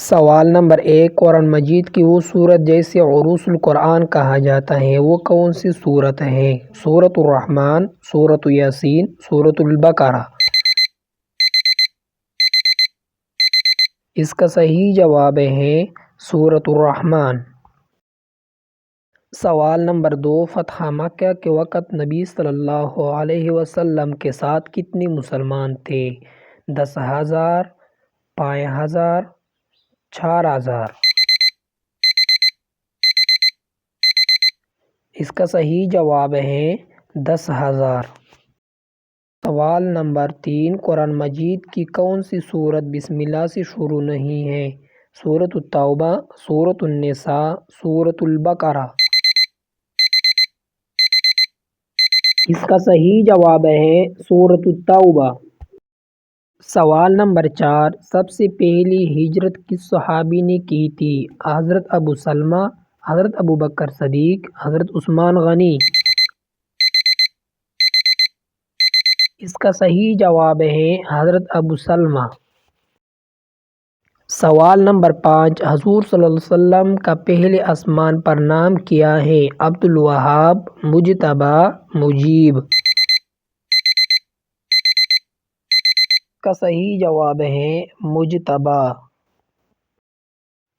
سوال نمبر 1، قرآن مجید کی وہ سورت جیسے عروس القرآن کہا جاتا ہے وہ کون سی سورت ہے؟ سورۃ الرحمن، سورۃ یاسین، سورۃ البقرہ۔ اس کا صحیح جواب ہے سورۃ الرحمن۔ سوال نمبر 2، فتح مکہ کے وقت نبی صلی اللہ علیہ وسلم کے ساتھ کتنے مسلمان تھے؟ 10,000، 5,000، 4,000۔ اس کا صحیح جواب ہے 10,000۔ سوال نمبر 3، قرآن مجید کی کون سی سورت بسم اللہ سے شروع نہیں ہے؟ سورۃ التوبہ، سورۃ النساء، سورۃ البقرہ۔ اس کا صحیح جواب ہے سورۃ التوبہ۔ سوال نمبر 4، سب سے پہلی ہجرت کس صحابی نے کی تھی؟ حضرت ابو سلمہ، حضرت ابوبکر صدیق، حضرت عثمان غنی۔ اس کا صحیح جواب ہے حضرت ابو سلمہ۔ سوال نمبر 5، حضور صلی اللہ علیہ وسلم کا پہلے آسمان پر نام کیا ہے؟ عبد الوہاب، مجتبیٰ، مجیب۔ کا صحیح جواب ہے مجتبیٰ۔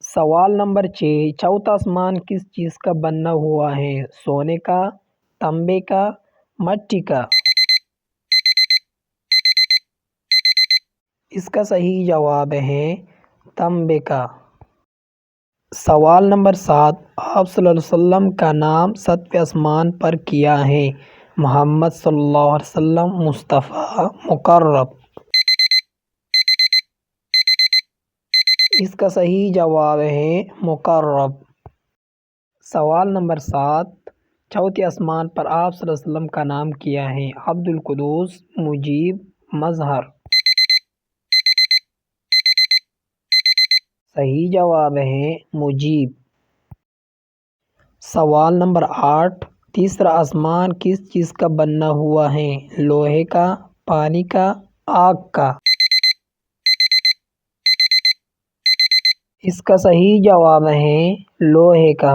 سوال نمبر 6، چوتھا آسمان کس چیز کا بنا ہوا ہے؟ سونے کا، تانبے کا، مٹی کا۔ اس کا صحیح جواب ہے تانبے کا۔ سوال نمبر 7، آپ صلی اللہ علیہ وسلم کا نام 7ویں آسمان پر کیا ہے؟ محمد صلی اللہ علیہ وسلم، مصطفیٰ، مقرب۔ اس کا صحیح جواب ہے مقرب۔ سوال نمبر 7، چوتھے آسمان پر آپ صلی اللہ علیہ وسلم کا نام کیا ہے؟ عبد القدوس، مجیب، مظہر۔ صحیح جواب ہے مجیب۔ سوال نمبر 8، تیسرا آسمان کس چیز کا بنا ہوا ہے؟ لوہے کا، پانی کا، آگ کا۔ اس کا صحیح جواب ہے لوہے کا۔